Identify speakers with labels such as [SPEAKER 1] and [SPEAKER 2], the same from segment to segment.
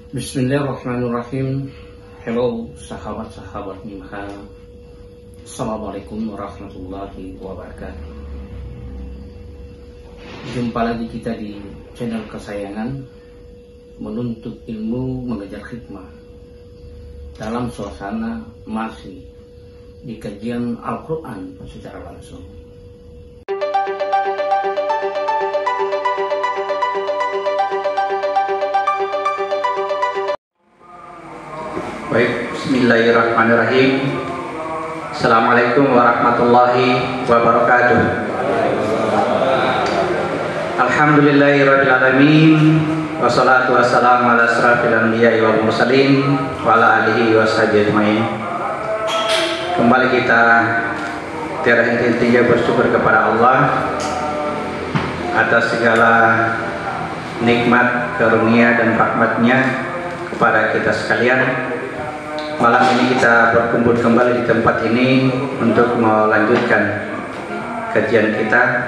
[SPEAKER 1] Bismillahirrahmanirrahim. Hello sahabat-sahabat Minha. Assalamualaikum warahmatullahi wabarakatuh. Jumpa lagi kita di channel kesayangan, menuntut ilmu mengejar hikmah, dalam suasana masih di kajian Al-Quran secara langsung. Baik, bismillahirrahmanirrahim. Assalamualaikum warahmatullahi wabarakatuh. Alhamdulillahirrabbilalamin. Wassalatu wassalamu ala asrafil anbiya'i wal mursalin wa ala alihi wa sahbihi ajmain. Kembali kita tiada henti-hentinya bersyukur kepada Allah atas segala nikmat, karunia dan rahmatnya kepada kita sekalian. Malam ini kita berkumpul kembali di tempat ini untuk melanjutkan kajian kita.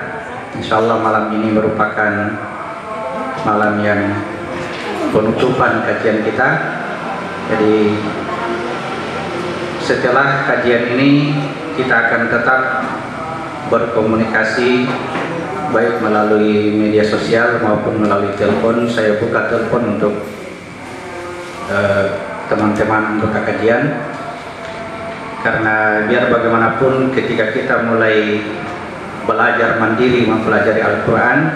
[SPEAKER 1] Insya Allah malam ini merupakan malam yang penutupan kajian kita. Jadi setelah kajian ini kita akan tetap berkomunikasi baik melalui media sosial maupun melalui telepon. Saya buka telepon untuk teman-teman anggota kajian, karena biar bagaimanapun ketika kita mulai belajar mandiri mempelajari Al-Quran,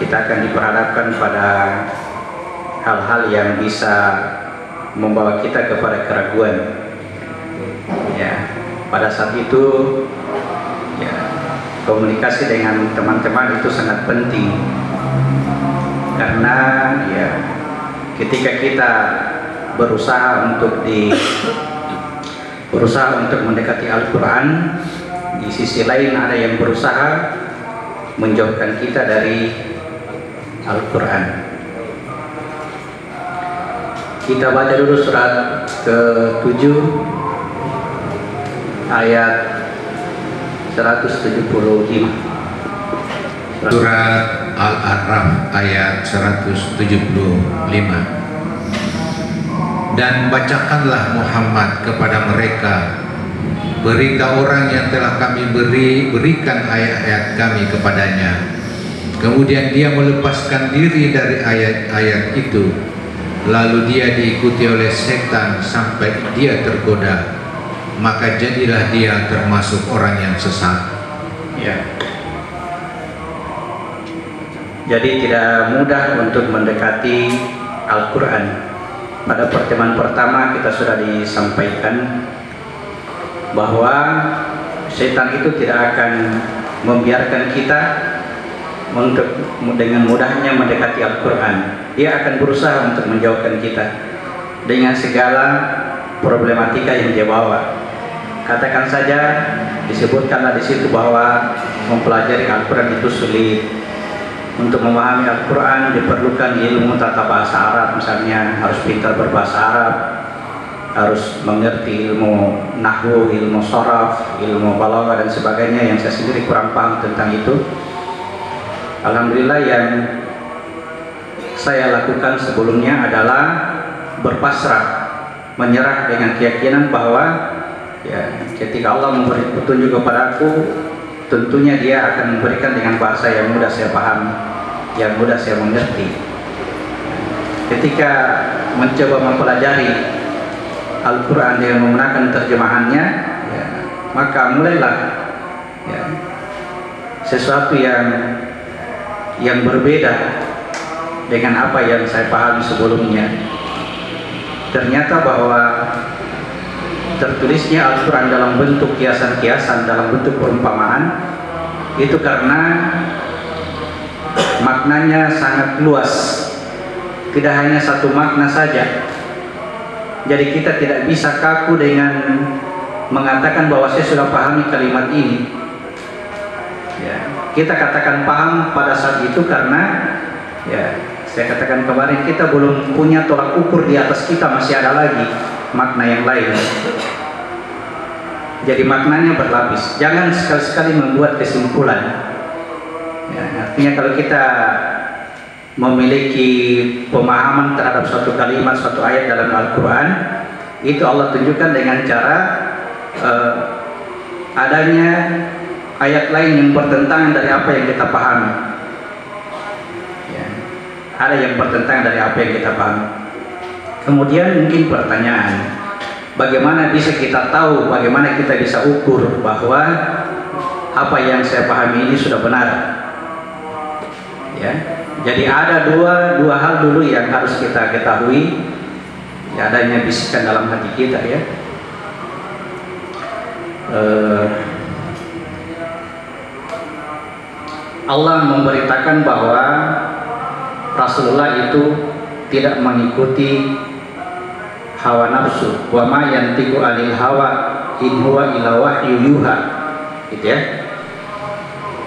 [SPEAKER 1] kita akan diperhadapkan pada hal-hal yang bisa membawa kita kepada keraguan. Ya, pada saat itu ya, komunikasi dengan teman-teman itu sangat penting, karena ya ketika kita berusaha untuk mendekati Al-Quran, di sisi lain ada yang berusaha menjauhkan kita dari Al-Quran. Kita baca dulu surat ke-7 ayat 175.
[SPEAKER 2] Surat Al-A'raf ayat 175. Dan bacakanlah Muhammad kepada mereka berita orang yang telah kami berikan ayat-ayat kami kepadanya, kemudian dia melepaskan diri dari ayat-ayat itu, lalu dia diikuti oleh setan sampai dia tergoda, maka jadilah dia termasuk orang yang sesat.
[SPEAKER 1] Ya. Jadi tidak mudah untuk mendekati Al-Quran. Pada pertemuan pertama kita sudah disampaikan bahwa setan itu tidak akan membiarkan kita untuk dengan mudahnya mendekati Al-Quran. Dia akan berusaha untuk menjauhkan kita dengan segala problematika yang dia bawa. Katakan saja, disebutkanlah di situ bahwa mempelajari Al-Quran itu sulit. Untuk memahami Al-Quran diperlukan ilmu tata bahasa Arab, misalnya harus pintar berbahasa Arab, harus mengerti ilmu nahwu, ilmu sharaf, ilmu balaghah dan sebagainya yang saya sendiri kurang paham tentang itu. Alhamdulillah yang saya lakukan sebelumnya adalah berpasrah, menyerah dengan keyakinan bahwa ya, ketika Allah memberi petunjuk kepadaku, tentunya Dia akan memberikan dengan bahasa yang mudah saya pahami, yang mudah saya mengerti. Ketika mencoba mempelajari Al-Quran dengan menggunakan terjemahannya, ya, maka mulailah ya, sesuatu yang berbeda dengan apa yang saya pahami sebelumnya. Ternyata bahwa tertulisnya Al-Quran dalam bentuk kiasan-kiasan, dalam bentuk perumpamaan, itu karena maknanya sangat luas, tidak hanya satu makna saja. Jadi kita tidak bisa kaku dengan mengatakan bahwa saya sudah pahami kalimat ini. Ya, kita katakan paham pada saat itu karena ya, saya katakan kemarin kita belum punya tolak ukur, di atas kita masih ada lagi makna yang lain. Jadi maknanya berlapis. Jangan sekali-sekali membuat kesimpulan. Ya, artinya kalau kita memiliki pemahaman terhadap suatu kalimat, suatu ayat dalam Al-Quran, itu Allah tunjukkan dengan cara adanya ayat lain yang bertentangan dari apa yang kita pahami. Ya, ada yang bertentangan dari apa yang kita pahami. Kemudian mungkin pertanyaan, bagaimana bisa kita tahu, bagaimana kita bisa ukur bahwa apa yang saya pahami ini sudah benar? Ya, jadi ada dua hal dulu yang harus kita ketahui. Ya, adanya bisikan dalam hati kita, ya. Allah memberitakan bahwa Rasulullah itu tidak mengikuti hawa nafsu. Wa ma yantiqu 'anil hawa in huwa illa wahyu yuha. Gitu ya.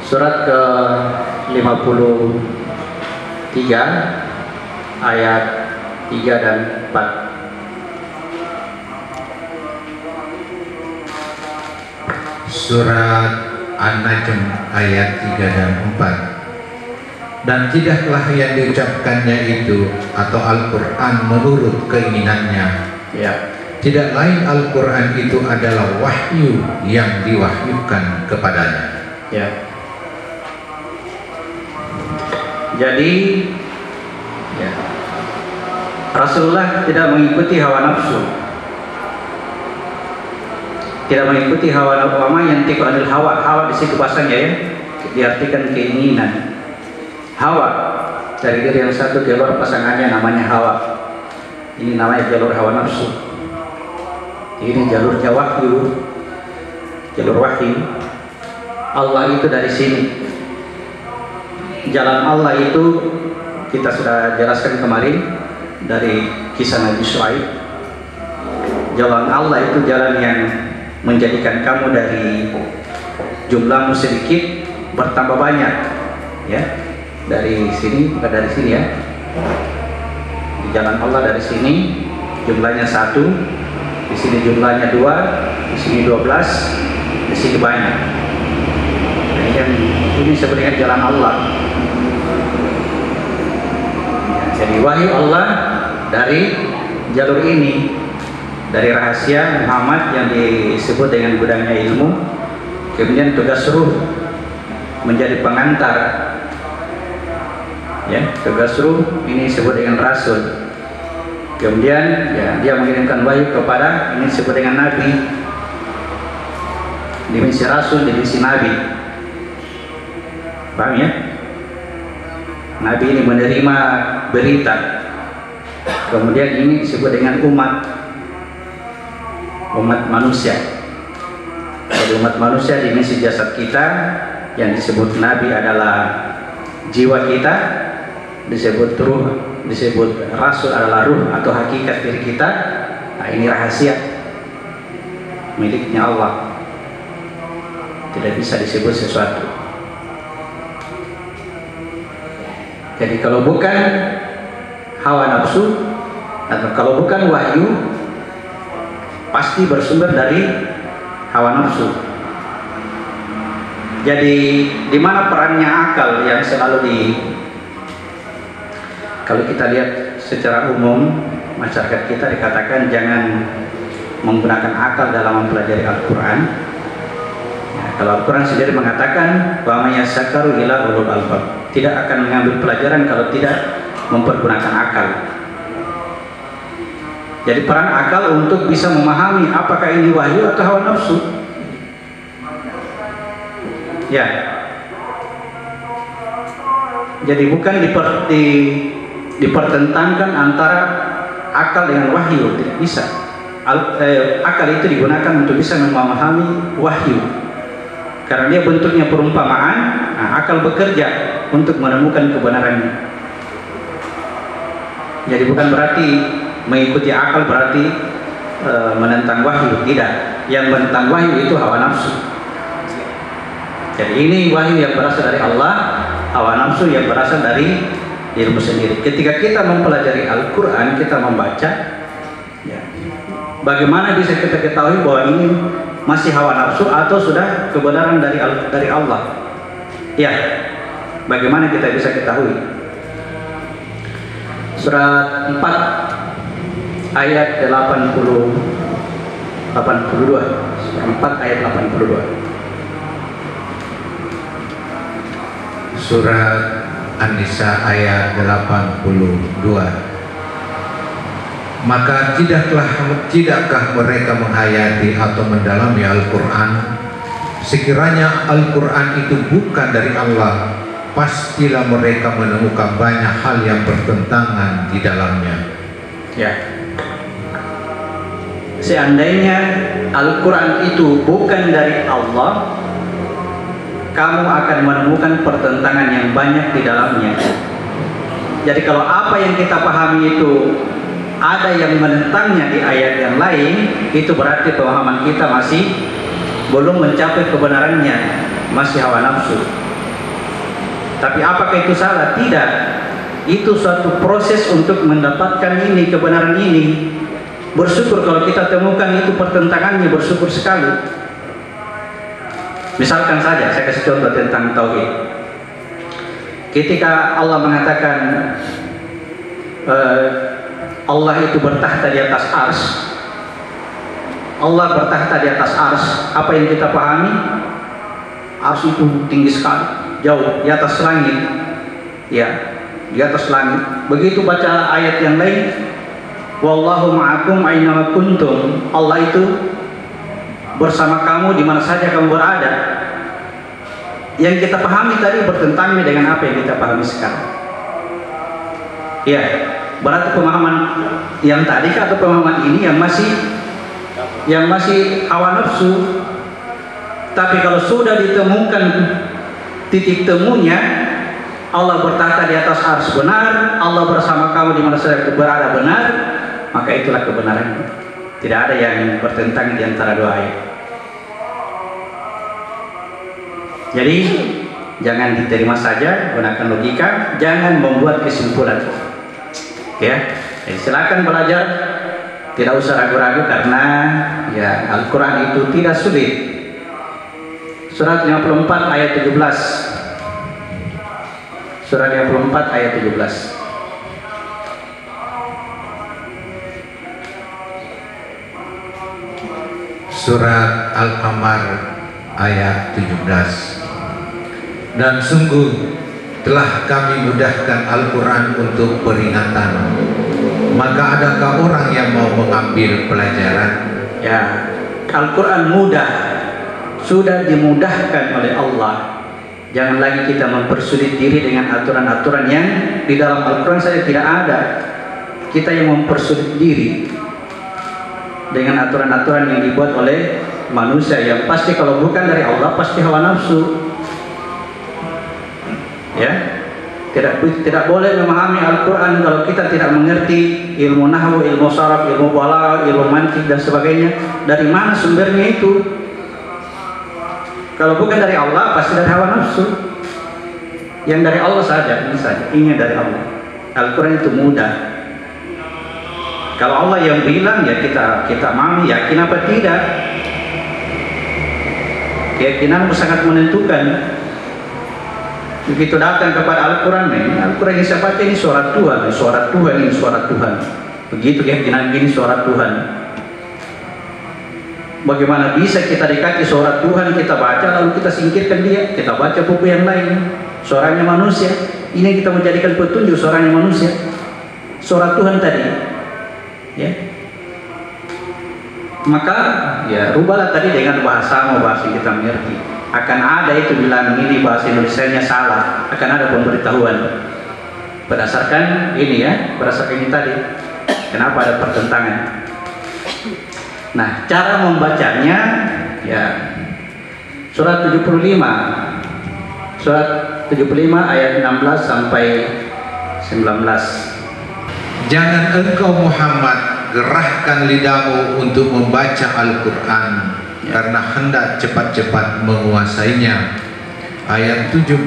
[SPEAKER 1] Surat ke-53 ayat 3 dan 4.
[SPEAKER 2] Surat An-Najm ayat 3 dan 4. Dan tidaklah yang diucapkannya itu atau Al-Quran menurut keinginannya,
[SPEAKER 1] Ya.
[SPEAKER 2] tidak lain Al-Quran itu adalah wahyu yang diwahyukan kepadanya.
[SPEAKER 1] Ya. Jadi ya, Rasulullah tidak mengikuti hawa nafsu, tidak mengikuti hawa nafsu. Yang tiku adil hawa, hawa di situ bahasanya, ya, diartikan keinginan. Hawa dari diri yang satu keluar pasangannya namanya hawa. Ini namanya jalur hawa nafsu. Ini jalurnya wahyu, jalur wahyu. Allah itu dari sini. Jalan Allah itu kita sudah jelaskan kemarin dari kisah Nabi Syuaib. Jalan Allah itu jalan yang menjadikan kamu dari jumlahmu sedikit bertambah banyak, ya. Dari sini, bukan dari sini, ya. Di jalan Allah dari sini jumlahnya 1, di sini jumlahnya 2, di sini 12, di sini banyak. Nah, yang ini sebenarnya jalan Allah. Jadi wahyu Allah dari jalur ini, dari rahasia Muhammad yang disebut dengan gudangnya ilmu. Kemudian tugas ruh menjadi pengantar, ya. Tugas ruh ini disebut dengan rasul. Kemudian ya, dia mengirimkan wahyu kepada, ini disebut dengan nabi. Dimensi rasul, dimensi nabi. Paham, ya? Nabi ini menerima berita. Kemudian ini disebut dengan umat manusia. Jadi umat manusia dimensi jasad kita, yang disebut nabi adalah jiwa kita, disebut ruh, disebut rasul adalah ruh atau hakikat diri kita. Nah, ini rahasia miliknya Allah, tidak bisa disebut sesuatu. Jadi kalau bukan hawa nafsu atau kalau bukan wahyu, pasti bersumber dari hawa nafsu. Jadi di mana perannya akal yang selalu kalau kita lihat secara umum masyarakat kita dikatakan jangan menggunakan akal dalam mempelajari Al-Quran. Ya, kalau Al-Quran sendiri mengatakan wa may yasakaru ila ulul albab, tidak akan mengambil pelajaran kalau tidak mempergunakan akal. Jadi peran akal untuk bisa memahami apakah ini wahyu atau hawa nafsu. Ya. Jadi bukan dipertentangkan antara akal dengan wahyu, tidak bisa. Akal itu digunakan untuk bisa memahami wahyu, karena dia bentuknya perumpamaan. Nah, akal bekerja untuk menemukan kebenarannya. Jadi bukan berarti mengikuti akal berarti menentang wahyu, tidak. Yang menentang wahyu itu hawa nafsu. Jadi ini wahyu yang berasal dari Allah, hawa nafsu yang berasal dari ilmu sendiri. Ketika kita mempelajari Al-Quran, kita membaca, ya, bagaimana bisa kita ketahui bahwa ini masih hawa nafsu atau sudah kebenaran dari Allah? Ya, bagaimana kita bisa ketahui? surat 4 ayat 82. Surat 4 ayat 82.
[SPEAKER 2] Surat An-Nisa ayat 82. Maka tidakkah mereka menghayati atau mendalami Al-Quran? Sekiranya Al-Quran itu bukan dari Allah, pastilah mereka menemukan banyak hal yang bertentangan di dalamnya.
[SPEAKER 1] Ya. Seandainya Al-Quran itu bukan dari Allah, kamu akan menemukan pertentangan yang banyak di dalamnya. Jadi kalau apa yang kita pahami itu ada yang menentangnya di ayat yang lain, itu berarti pemahaman kita masih belum mencapai kebenarannya, masih hawa nafsu. Tapi apakah itu salah? Tidak. Itu suatu proses untuk mendapatkan ini, kebenaran ini. Bersyukur kalau kita temukan itu pertentangannya, bersyukur sekali. Misalkan saja, saya kasih contoh tentang tauhid. Ketika Allah mengatakan Allah itu bertahta di atas ars, Allah bertahta di atas ars, apa yang kita pahami? Ars itu tinggi sekali, jauh di atas langit, ya, di atas langit. Begitu baca ayat yang lain, wallahu ma'akum aina kuntum, Allah itu bersama kamu di mana saja kamu berada. Yang kita pahami tadi bertentangan dengan apa yang kita pahami sekarang. Ya, berarti pemahaman yang tadi atau pemahaman ini yang masih hawa nafsu. Tapi kalau sudah ditemukan titik temunya, Allah bertahta di atas ars benar, Allah bersama kamu di mana saja berada benar, maka itulah kebenaran. Tidak ada yang bertentangan di antara dua ayat. Jadi jangan diterima saja, gunakan logika, jangan membuat kesimpulan. Ya, silakan belajar, tidak usah ragu-ragu karena ya Al-Quran itu tidak sulit. Surat 54 ayat 17. Surat 54 ayat 17.
[SPEAKER 2] Surat Al-Qamar ayat 17. Dan sungguh telah kami mudahkan Al-Quran untuk peringatan, maka adakah orang yang mau mengambil pelajaran?
[SPEAKER 1] Ya, Al-Quran mudah, sudah dimudahkan oleh Allah. Jangan lagi kita mempersulit diri dengan aturan-aturan yang di dalam Al-Quran saja tidak ada. Kita yang mempersulit diri dengan aturan-aturan yang dibuat oleh manusia, yang pasti kalau bukan dari Allah pasti hawa nafsu. Ya, tidak boleh memahami Al-Quran kalau kita tidak mengerti ilmu nahwu, ilmu sharaf, ilmu balaghah, ilmu mantiq dan sebagainya. Dari mana sumbernya itu? Kalau bukan dari Allah pasti dari hawa nafsu. Yang dari Allah saja, ini saja, ini dari Allah. Al-Quran itu mudah. Kalau Allah yang bilang ya kita mami, yakin apa tidak? Keyakinanmu sangat menentukan. Begitu datang kepada Al-Quran, Al-Quran yang saya baca ini suara Tuhan, suara Tuhan, ini suara Tuhan. Begitu keyakinan ini suara Tuhan. Bagaimana bisa kita dekati suara Tuhan, kita baca lalu kita singkirkan dia, kita baca buku yang lain, suaranya manusia. Ini yang kita menjadikan petunjuk, suaranya manusia, suara Tuhan tadi. Ya. Maka ya rubahlah tadi dengan bahasa yang kita mengerti. Akan ada itu bilang ini bahasa Indonesianya salah, akan ada pemberitahuan berdasarkan ini ya, berdasarkan ini tadi. Kenapa ada pertentangan? Nah, cara membacanya ya surat 75 ayat 16 sampai 19.
[SPEAKER 2] Jangan engkau Muhammad gerahkan lidahmu untuk membaca Al-Quran karena hendak cepat-cepat menguasainya. Ayat 17.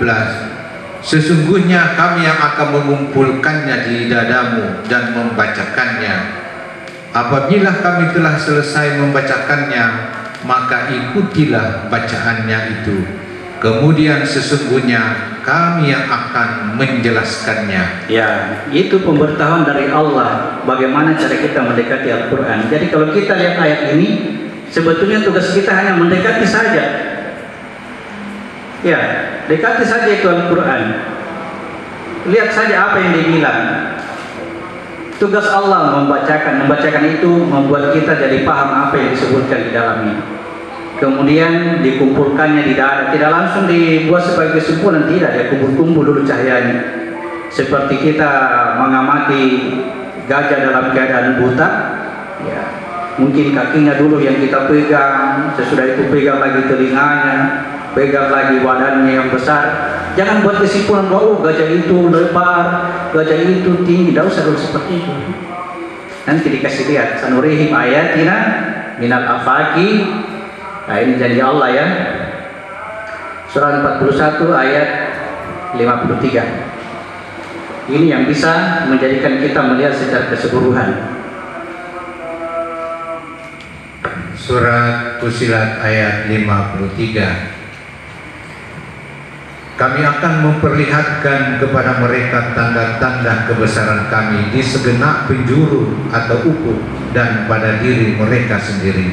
[SPEAKER 2] Sesungguhnya kami yang akan mengumpulkannya di dadamu dan membacakannya. Apabila kami telah selesai membacakannya, maka ikutilah bacaannya itu. Kemudian sesungguhnya kami yang akan menjelaskannya.
[SPEAKER 1] Ya, itu pemberitahuan dari Allah bagaimana cara kita mendekati Al-Quran. Jadi kalau kita lihat ayat ini, sebetulnya tugas kita hanya mendekati saja. Ya, dekati saja itu Al-Quran. Lihat saja apa yang dibilang. Tugas Allah membacakan itu membuat kita jadi paham apa yang disebutkan di dalamnya. Kemudian dikumpulkannya di dada, tidak langsung dibuat sebagai kesimpulan, tidak, ya kumpul-kumpul dulu cahayanya. Seperti kita mengamati gajah dalam keadaan buta, ya, mungkin kakinya dulu yang kita pegang, sesudah itu pegang lagi telinganya, pegang lagi badannya yang besar. Jangan buat kesimpulan bahwa gajah itu lebar, gajah itu tinggi, tidak usah dulu seperti itu. Nanti dikasih lihat, sanurihim ayatina minal afaki. Nah, ini janji Allah ya. Surah 41 ayat 53. Ini yang bisa menjadikan kita melihat secara keseluruhan.
[SPEAKER 2] Surat Fussilat ayat 53. Kami akan memperlihatkan kepada mereka tanda-tanda kebesaran kami di segenap penjuru atau ufuk dan pada diri mereka sendiri,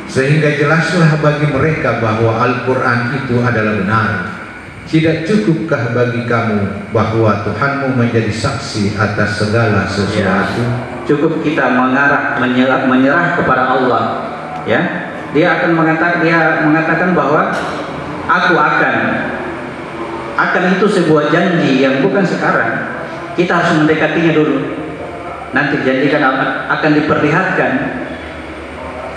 [SPEAKER 2] sehingga jelaslah bagi mereka bahwa Al-Quran itu adalah benar. Tidak cukupkah bagi kamu bahwa Tuhanmu menjadi saksi atas segala sesuatu?
[SPEAKER 1] Ya, cukup kita menyerah kepada Allah. Ya, dia mengatakan bahwa aku akan itu sebuah janji yang bukan sekarang. Kita harus mendekatinya dulu. Nanti janjikan akan diperlihatkan.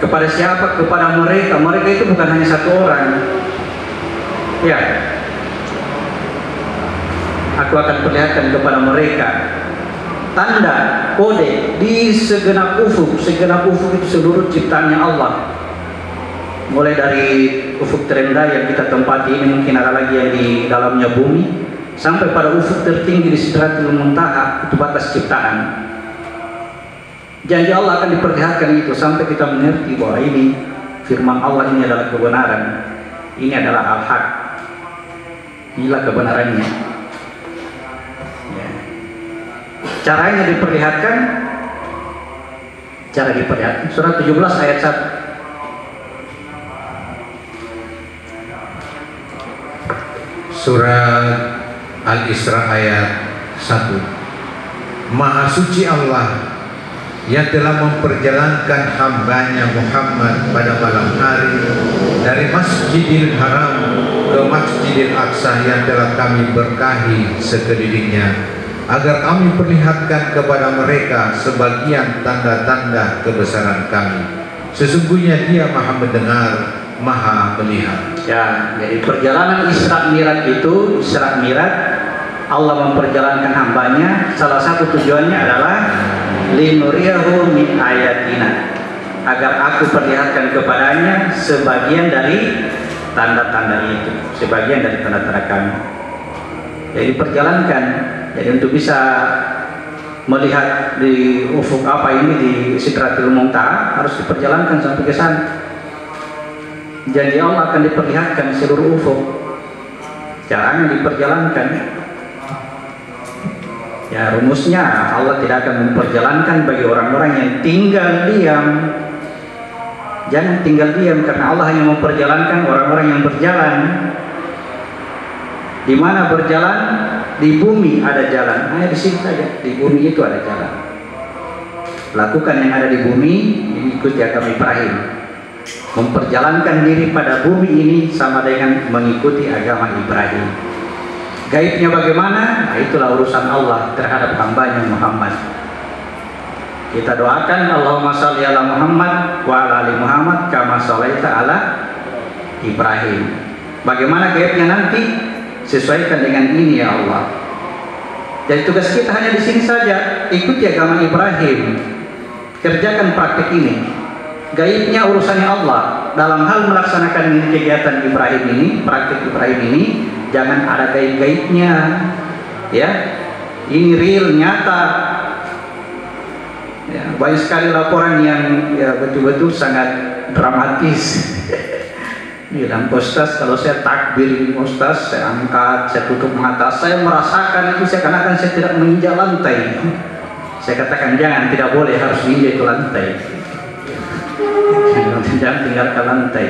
[SPEAKER 1] Kepada siapa? Kepada mereka. Mereka itu bukan hanya satu orang. Ya, aku akan perlihatkan kepada mereka tanda, kode di segenap ufuk. Segenap ufuk itu seluruh ciptaannya Allah. Mulai dari ufuk terendah yang kita tempati ini, mungkin ada lagi yang di dalamnya bumi, sampai pada ufuk tertinggi di Sidratul Muntaha, itu batas ciptaan. Janji Allah akan diperlihatkan itu sampai kita mengerti bahwa ini firman Allah, ini adalah kebenaran, ini adalah al-haq, inilah kebenarannya. Ya. Caranya diperlihatkan, cara diperlihatkan surah 17 ayat 1.
[SPEAKER 2] Surat Al-Isra ayat 1. Maha suci Allah yang telah memperjalankan hambanya Muhammad pada malam hari dari Masjidil Haram ke Masjidil Aqsa yang telah kami berkahi sekelilingnya, agar kami perlihatkan kepada mereka sebagian tanda-tanda kebesaran kami. Sesungguhnya Dia Maha mendengar, Maha melihat.
[SPEAKER 1] Ya, jadi perjalanan Isra Mi'raj itu, Isra Mi'raj, Allah memperjalankan hambanya. Salah satu tujuannya adalah linuriyahu min ayatina, agar aku perlihatkan kepadanya sebagian dari tanda-tanda itu, sebagian dari tanda-tanda kami. Jadi perjalankan. Jadi untuk bisa melihat di ufuk apa ini di Sidratul Muntaha harus diperjalankan sampai ke sana. Janji Allah akan diperlihatkan seluruh ufuk. Caranya diperjalankan. Ya, rumusnya Allah tidak akan memperjalankan bagi orang-orang yang tinggal diam. Jangan tinggal diam, karena Allah hanya memperjalankan orang-orang yang berjalan. Di mana berjalan? Di bumi ada jalan. Hanya di sini saja. Di bumi itu ada jalan. Lakukan yang ada di bumi, ikuti agama Ibrahim. Memperjalankan diri pada bumi ini sama dengan mengikuti agama Ibrahim. Gaibnya bagaimana? Nah, itulah urusan Allah terhadap hambanya Muhammad. Kita doakan Allahumma sholli ala Muhammad wa ala ali Muhammad kama sholaita ala Ibrahim. Bagaimana gaibnya nanti? Sesuaikan dengan ini ya Allah. Jadi tugas kita hanya di sini saja, ikuti agama Ibrahim, kerjakan praktik ini. Gaibnya urusannya Allah. Dalam hal melaksanakan kegiatan Ibrahim ini, praktik Ibrahim ini, jangan ada gaib-gaibnya. Ya, ini real, nyata. Ya, banyak sekali laporan yang ya betul-betul sangat dramatis. bilang, Ustaz, kalau saya takbir ini Ustaz, saya angkat, saya tutup mata, saya merasakan itu seakan-akan saya tidak menginjak lantai. Saya katakan jangan, tidak boleh, harus menginjak itu lantai. Jangan tinggalkan lantai.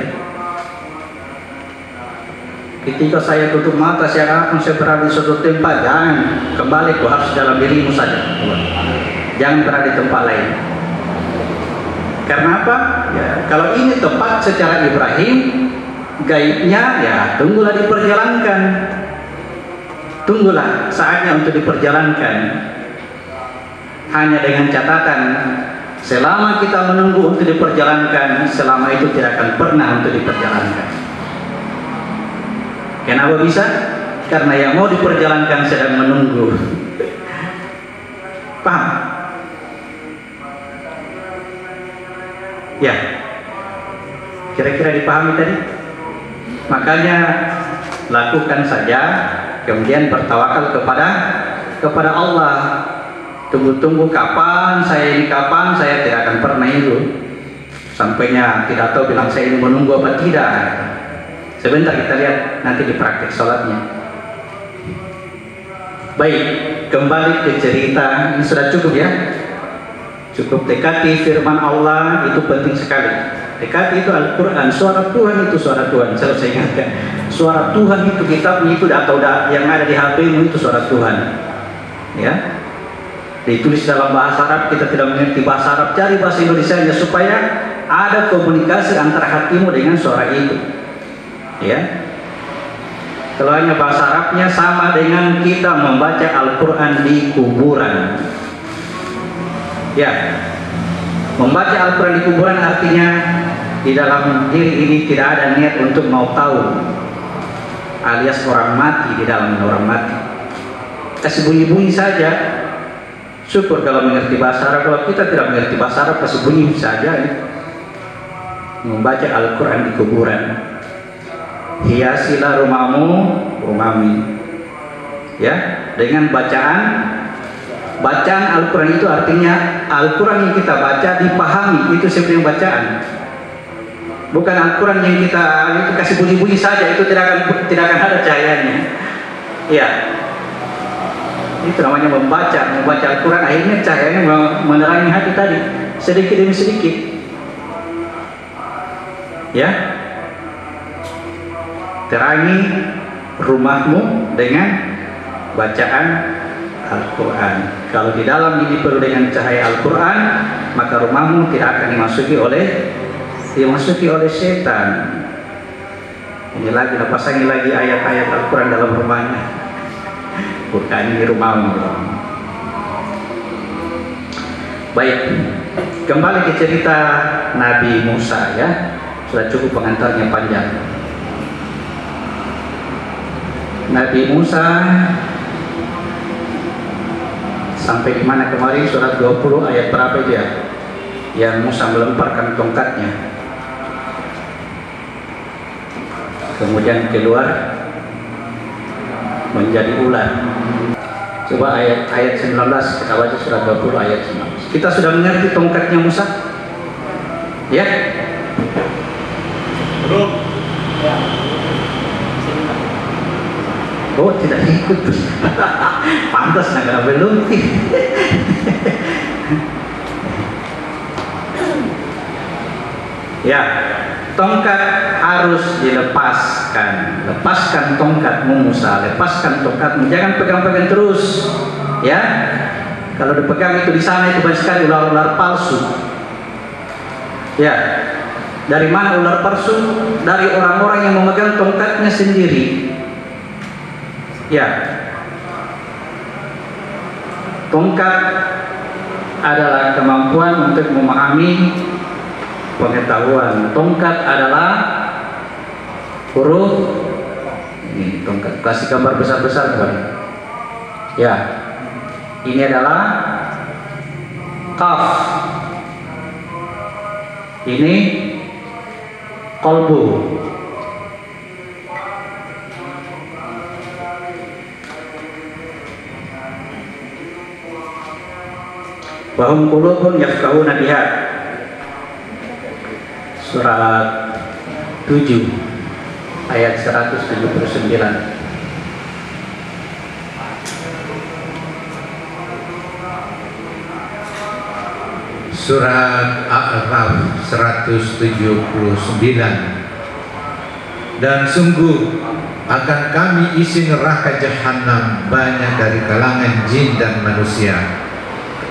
[SPEAKER 1] Ketika saya tutup mata, saya akan saya berada di suatu tempat, jangan kembali, kau harus dalam dirimu saja. Jangan berada di tempat lain. Karena apa? Ya, kalau ini tempat secara Ibrahim, gaibnya ya tunggulah diperjalankan. Tunggulah saatnya untuk diperjalankan. Hanya dengan catatan, selama kita menunggu untuk diperjalankan, selama itu tidak akan pernah untuk diperjalankan. Kenapa bisa? Karena yang mau diperjalankan sedang menunggu. Paham? Ya. Kira-kira dipahami tadi? Makanya lakukan saja, kemudian bertawakal kepada Allah. Tunggu-tunggu kapan saya ini, kapan saya, tidak akan pernah itu. Sampainya tidak tahu bilang saya ini menunggu apa tidak. Sebentar kita lihat nanti di praktik sholatnya. Baik, kembali ke cerita. Ini sudah cukup ya. Cukup dekati firman Allah, itu penting sekali. Dekati itu Al-Quran, suara Tuhan itu suara Tuhan. Selalu saya ingatkan, suara Tuhan itu kitabnya itu atau yang ada di HP-mu itu suara Tuhan. Ya, ditulis dalam bahasa Arab, kita tidak mengerti bahasa Arab, cari bahasa Indonesianya supaya ada komunikasi antara hatimu dengan suara itu. Ya, kalau hanya bahasa Arabnya sama dengan kita membaca Al-Quran di kuburan. Ya, membaca Al-Quran di kuburan artinya di dalam diri ini tidak ada niat untuk mau tahu, alias orang mati di dalam orang mati. Kasih bunyi-bunyi saja. Syukur kalau mengerti bahasa Arab. Kalau kita tidak mengerti bahasa Arab, kasih bunyi saja. Membaca Al-Quran di kuburan. Hiasilah rumahmu, rumahmi. Ya, dengan bacaan Al-Quran itu artinya Al-Quran yang kita baca dipahami, itu sebenarnya bacaan. Bukan Al-Quran yang kita itu kasih bunyi-bunyi saja, itu tidak akan ada cahayanya. Ya, itu namanya membaca Al-Quran, akhirnya cahayanya menerangi hati tadi, sedikit demi sedikit. Ya, terangi rumahmu dengan bacaan Al-Quran. Kalau di dalam ini penuh dengan cahaya Al-Quran, maka rumahmu tidak akan dimasuki oleh setan. Ini lagi, pasangi lagi ayat-ayat Al-Quran dalam rumahnya. Bukan di rumahmu. Baik, kembali ke cerita Nabi Musa ya. Sudah cukup pengantarnya panjang. Nabi Musa sampai di mana kemarin, surat 20 ayat berapa itu ya? Yang Musa melemparkan tongkatnya, kemudian keluar menjadi ular. Coba ayat 19 kita baca, surat 20 ayat 19. Kita sudah mengerti tongkatnya Musa? Ya? Belum. Ya. Oh, tidak ikut. Pantas negara belum. Ya, tongkat harus dilepaskan. Lepaskan tongkatmu Musa, lepaskan tongkatmu. Jangan pegang-pegang terus. Ya, kalau dipegang itu di sana itu banyak sekali ular-ular palsu. Ya, dari mana ular palsu? Dari orang-orang yang memegang tongkatnya sendiri. Ya, tongkat adalah kemampuan untuk memahami pengetahuan. Tongkat adalah huruf. Ini tongkat, kasih gambar besar-besar bukan? Ya, ini adalah kaf. Ini kolbu. Wahum qulubun yafqahuna biha. Surat 7 ayat 179.
[SPEAKER 2] Surat A'raf 179. Dan sungguh akan kami isi neraka jahanam banyak dari kalangan jin dan manusia.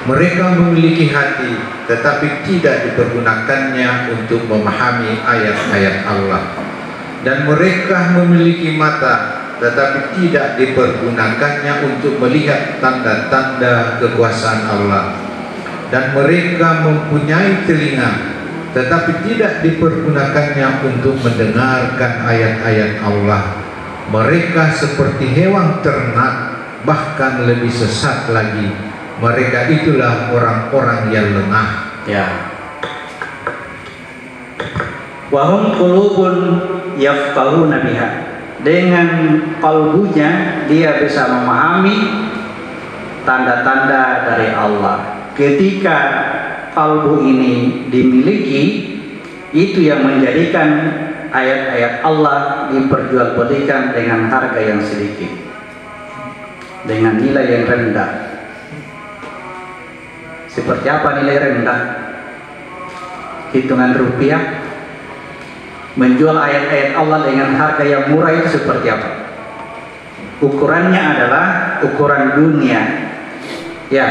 [SPEAKER 2] Mereka memiliki hati tetapi tidak dipergunakannya untuk memahami ayat-ayat Allah, dan mereka memiliki mata tetapi tidak dipergunakannya untuk melihat tanda-tanda kekuasaan Allah, dan mereka mempunyai telinga tetapi tidak dipergunakannya untuk mendengarkan ayat-ayat Allah. Mereka seperti hewan ternak, bahkan lebih sesat lagi. Mereka itulah orang-orang yang lengah.
[SPEAKER 1] Ya. Wahum qulubun yafqahuna biha. Dengan kalbunya dia bisa memahami tanda-tanda dari Allah. Ketika kalbu ini dimiliki, itu yang menjadikan ayat-ayat Allah diperjualbelikan dengan harga yang sedikit, dengan nilai yang rendah. Seperti apa nilai rendah? Hitungan rupiah. Menjual ayat-ayat Allah dengan harga yang murah itu seperti apa? Ukurannya adalah ukuran dunia. Ya,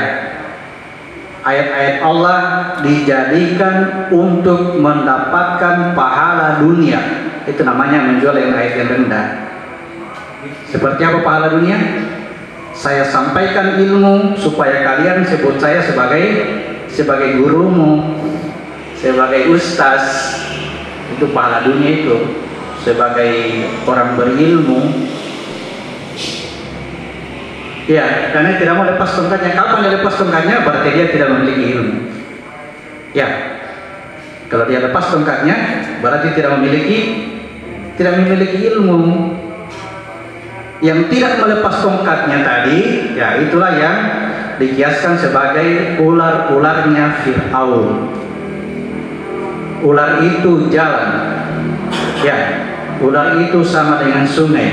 [SPEAKER 1] ayat-ayat Allah dijadikan untuk mendapatkan pahala dunia. Itu namanya menjual yang ayat yang rendah. Seperti apa pahala dunia? Saya sampaikan ilmu supaya kalian sebut saya sebagai gurumu, sebagai ustaz. Itu pahala dunia itu. Sebagai orang berilmu. Ya, karena tidak mau lepas tongkatnya. Kapan dia lepas tongkatnya? Berarti dia tidak memiliki ilmu. Ya, kalau dia lepas tongkatnya, berarti tidak memiliki ilmu. Yang tidak melepas tongkatnya tadi, ya itulah yang dikiaskan sebagai ular-ularnya Fir'aun. Ular itu jalan, ya, ular itu sama dengan sungai.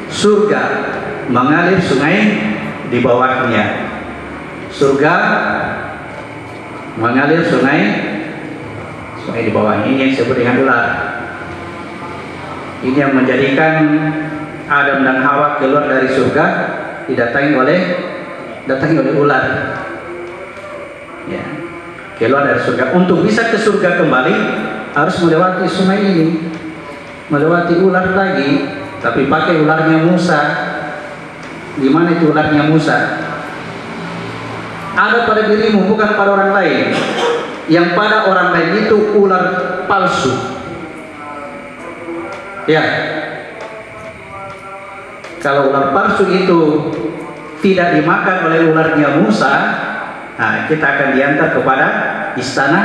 [SPEAKER 1] Surga mengalir sungai di bawahnya. Surga mengalir sungai di bawahnya. Ini yang disebut dengan ular. Ini yang menjadikan Adam dan Hawa keluar dari surga didatangi oleh ular. Ya, keluar dari surga. Untuk bisa ke surga kembali harus melewati sungai ini, melewati ular lagi, tapi pakai ularnya Musa. Di mana itu ularnya Musa? Ada pada dirimu, bukan pada orang lain. Yang pada orang lain itu ular palsu. Ya, kalau ular palsu itu tidak dimakan oleh ularnya Musa, nah, kita akan diantar kepada istana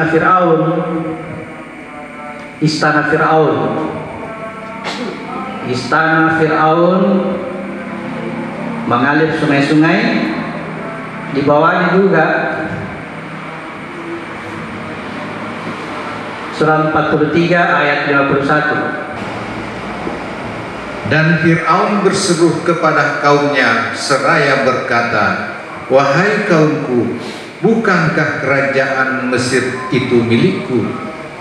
[SPEAKER 1] Fir'aun. Istana Fir'aun mengalir sungai-sungai, di bawahnya juga. Surah 43 ayat 51.
[SPEAKER 2] Dan Fir'aun berseru kepada kaumnya seraya berkata, "Wahai kaumku, bukankah kerajaan Mesir itu milikku?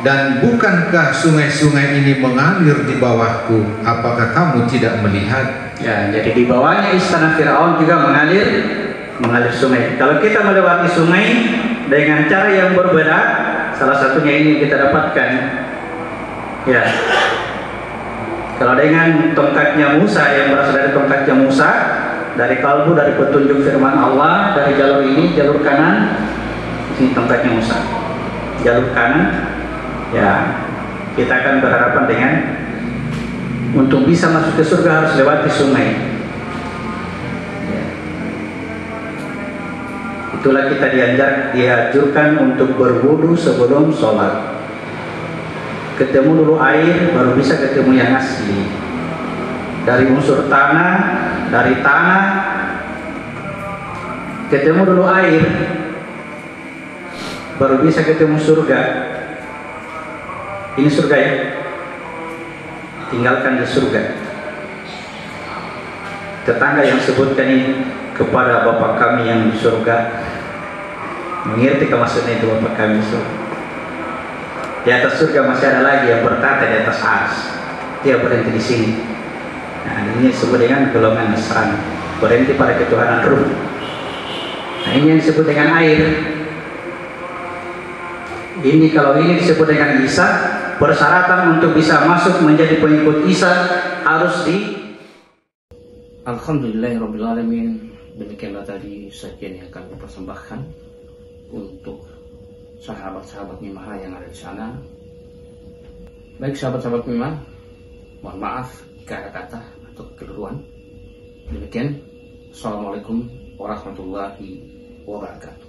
[SPEAKER 2] Dan bukankah sungai-sungai ini mengalir di bawahku? Apakah kamu tidak melihat?"
[SPEAKER 1] Ya, jadi di bawahnya istana Fir'aun juga mengalir sungai. Kalau kita melewati sungai dengan cara yang berbeda, salah satunya ini kita dapatkan. Ya, kalau dengan tongkatnya Musa, yang berasal dari tongkatnya Musa, dari kalbu, dari petunjuk firman Allah, dari jalur ini, jalur kanan, ini tongkatnya Musa, jalur kanan. Ya, kita akan berhadapan dengan untuk bisa masuk ke surga harus lewati sungai. Ya. Itulah kita dianjurkan untuk berwudu sebelum sholat. Ketemu dulu air, baru bisa ketemu yang asli. Dari unsur tanah, dari tanah, ketemu dulu air, baru bisa ketemu surga. Ini surga ya. Tinggalkan di surga. Tetangga yang sebutkan ini kepada Bapak kami yang di surga, mengerti maksudnya itu Bapak kami di surga. Di atas surga masih ada lagi yang bertata di atas ars. Dia berhenti di sini. Nah, ini disebut dengan golongan Nasrani, berhenti pada ketuhanan ruh. Nah, ini yang disebut dengan air. Ini kalau ini disebut dengan Isa, persyaratan untuk bisa masuk menjadi pengikut Isa harus di
[SPEAKER 3] Alhamdulillahirrabbilalamin. Demikianlah tadi sajian yang kami persembahkan untuk sahabat-sahabat Mimah yang ada di sana. Baik sahabat-sahabat Mimah, mohon maaf jika ada kata atau kekeliruan. Demikian, Assalamualaikum warahmatullahi wabarakatuh.